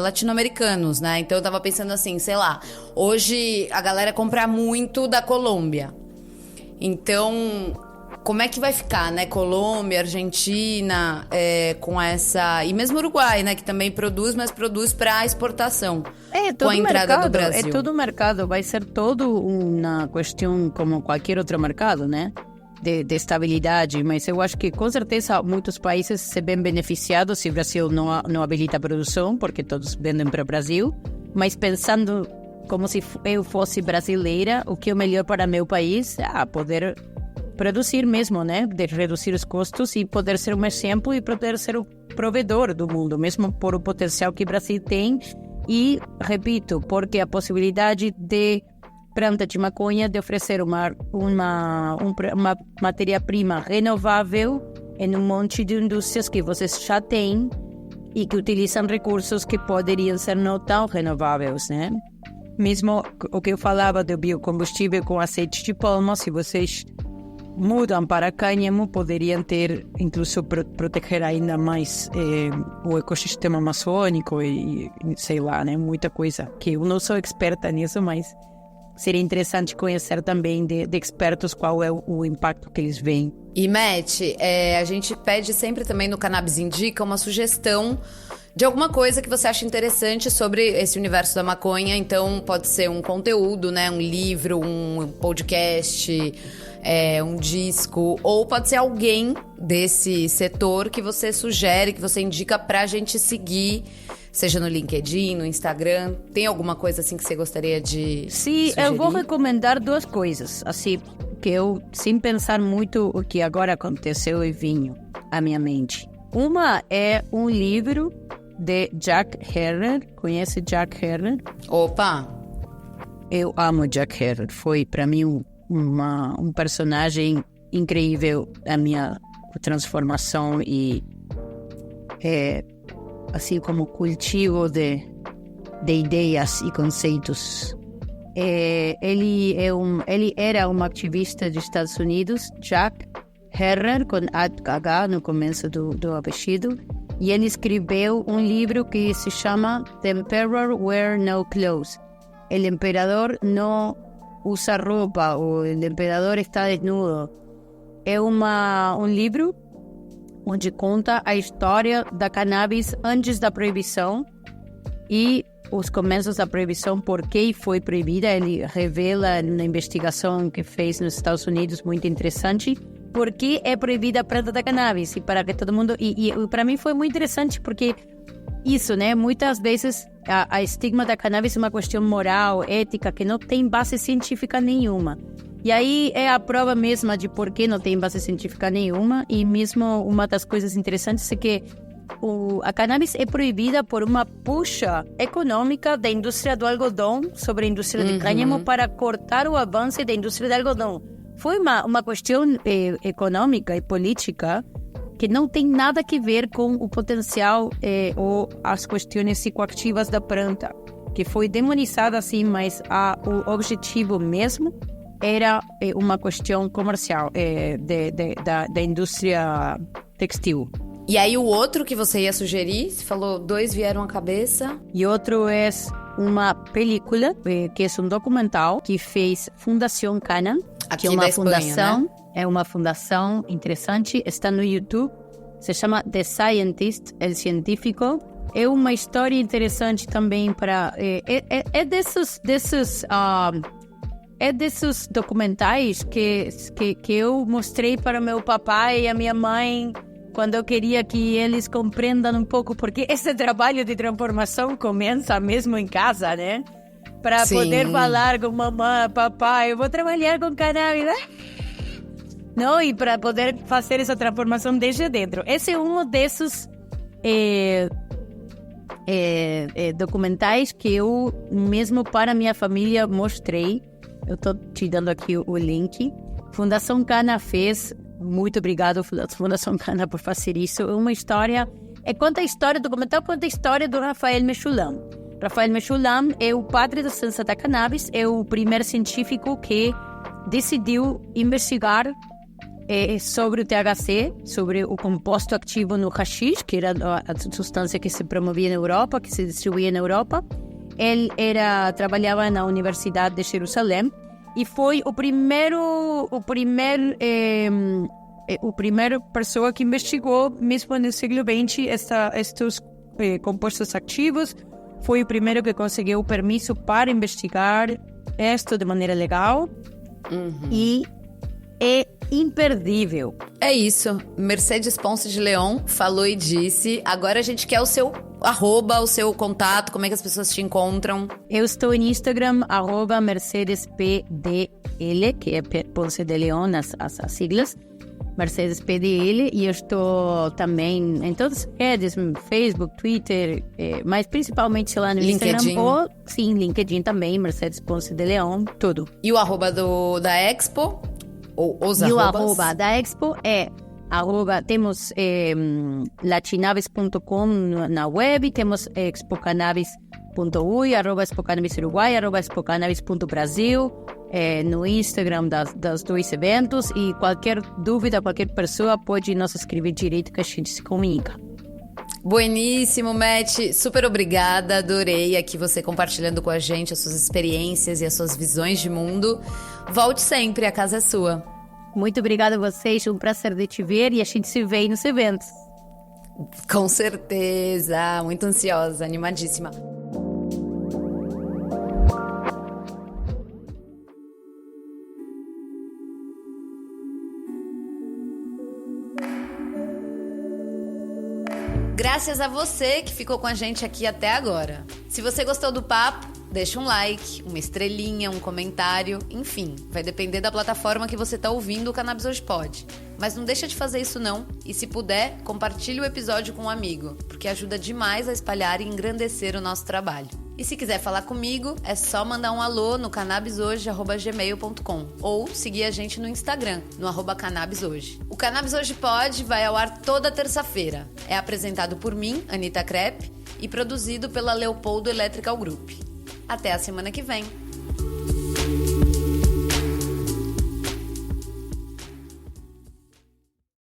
latino-americanos, né? Então eu tava pensando assim, sei lá, hoje a galera compra muito da Colômbia. Então, como é que vai ficar, né? Colômbia, Argentina, com essa... E mesmo Uruguai, né? Que também produz, mas produz para exportação. Com a entrada do Brasil. É todo o mercado, vai ser todo uma questão como qualquer outro mercado, né? De estabilidade, mas eu acho que com certeza muitos países se veem beneficiados se o Brasil não habilita a produção, porque todos vendem para o Brasil, mas pensando como se eu fosse brasileira, o que é o melhor para meu país é poder produzir mesmo, né? De reduzir os custos e poder ser um exemplo e poder ser o provedor do mundo, mesmo por o potencial que o Brasil tem. E, repito, porque a possibilidade de planta de maconha de oferecer uma matéria-prima renovável em um monte de indústrias que vocês já têm e que utilizam recursos que poderiam ser não tão renováveis, né? Mesmo o que eu falava do biocombustível com azeite de palma, se vocês mudam para cânhamo, poderiam ter, incluso proteger ainda mais o ecossistema amazônico e sei lá, né? Muita coisa que eu não sou experta nisso, mas seria interessante conhecer também de expertos qual é o impacto que eles veem. E, Matt, a gente pede sempre também no Cannabis Indica uma sugestão de alguma coisa que você acha interessante sobre esse universo da maconha. Então, pode ser um conteúdo, né? Um livro, um podcast, um disco, ou pode ser alguém desse setor que você sugere, que você indica pra gente seguir, seja no LinkedIn, no Instagram. Tem alguma coisa assim que você gostaria de Sim, sugerir? eu vou recomendar duas coisas, assim, que eu, sem pensar muito o que agora aconteceu e vinha à minha mente. Uma é um livro de Jack Herer. Conhece Jack Herer? Opa! Eu amo Jack Herer. Foi, para mim, um personagem incrível a minha transformação e assim como cultivo de ideias e conceitos. Ele era um ativista dos Estados Unidos, Jack Herer, com H no começo do apelido, e ele escreveu um livro que se chama The Emperor Wear No Clothes. O imperador não usa roupa, o imperador está desnudo. É um livro onde conta a história da cannabis antes da proibição e os começos da proibição, por que foi proibida. Ele revela na investigação que fez nos Estados Unidos, muito interessante, por que é proibida a planta da cannabis. E para que todo mundo... E para mim foi muito interessante, porque isso, né? Muitas vezes a estigma da cannabis é uma questão moral, ética, que não tem base científica nenhuma. E aí é a prova mesma de por que não tem base científica nenhuma. E mesmo uma das coisas interessantes é que a cannabis é proibida por uma puxa econômica da indústria do algodão sobre a indústria de cânhamo para cortar o avanço da indústria do algodão. Foi uma questão econômica e política que não tem nada a ver com o potencial ou as questões psicoativas da planta, que foi demonizada assim, mas o objetivo mesmo era uma questão comercial da indústria textil. E aí o outro que você ia sugerir, você falou 2 vieram à cabeça. E outro é uma película, que é um documental que fez Fundação Cana, que é uma fundação, né? É uma fundação interessante, está no YouTube, se chama The Scientist, El Científico. É uma história interessante também para... desses documentais que eu mostrei para meu papai e a minha mãe quando eu queria que eles compreendam um pouco, porque esse trabalho de transformação começa mesmo em casa, né? Para poder falar com mamãe, papai, eu vou trabalhar com cannabis, né? Não, e para poder fazer essa transformação desde dentro. Esse é um desses documentais que eu, mesmo para minha família, mostrei. Eu estou te dando aqui o link. Fundação Cana fez. Muito obrigado, Fundação Cana, por fazer isso. É uma história... o documental conta a história do Rafael Mechoulam. Rafael Mechoulam é o padre da ciência da cannabis, é o primeiro científico que decidiu investigar sobre o THC, sobre o composto ativo no haxixe, que era a substância que se promovia na Europa, que se distribuía na Europa. Ele trabalhava na Universidade de Jerusalém E foi o primeiro pessoa que investigou, mesmo no século XX, estes compostos ativos. Foi o primeiro que conseguiu o permisso para investigar isto de maneira legal. E é imperdível. É isso. Mercedes Ponce de Leon falou e disse. Agora a gente quer o seu arroba, o seu contato, como é que as pessoas te encontram? Eu estou em Instagram, @MercedesPDL, que é Ponce de Leon, as siglas. Mercedes PDL, e eu estou também em todas as redes, Facebook, Twitter, mas principalmente lá no LinkedIn. Instagram, sim, LinkedIn também, Mercedes Ponce de Leon, tudo. E o arroba da Expo? Ou os e arrobas? O arroba da Expo é temos latinaves.com na web, temos expocannabis.ui, @expocannabisuruguai, @expocannabis.brasil, no Instagram dos dois eventos, e qualquer dúvida, qualquer pessoa pode nos escrever direito que a gente se comunica. Bueníssimo, Matt. Super obrigada. Adorei aqui você compartilhando com a gente as suas experiências e as suas visões de mundo. Volte sempre, a casa é sua. Muito obrigada a vocês, um prazer de te ver, e a gente se vê nos eventos. Com certeza. Muito ansiosa, animadíssima. Graças a você que ficou com a gente aqui até agora. Se você gostou do papo, deixa um like, uma estrelinha, um comentário, enfim, vai depender da plataforma que você está ouvindo o Cannabis Hoje Pode. Mas não deixa de fazer isso não, e se puder, compartilhe o episódio com um amigo, porque ajuda demais a espalhar e engrandecer o nosso trabalho. E se quiser falar comigo, é só mandar um alô no cannabishoje@gmail.com ou seguir a gente no Instagram, no @cannabishoje. O Cannabis Hoje Pode vai ao ar toda terça-feira. É apresentado por mim, Anitta Crepe, e produzido pela Leopoldo Electrical Group. Até a semana que vem!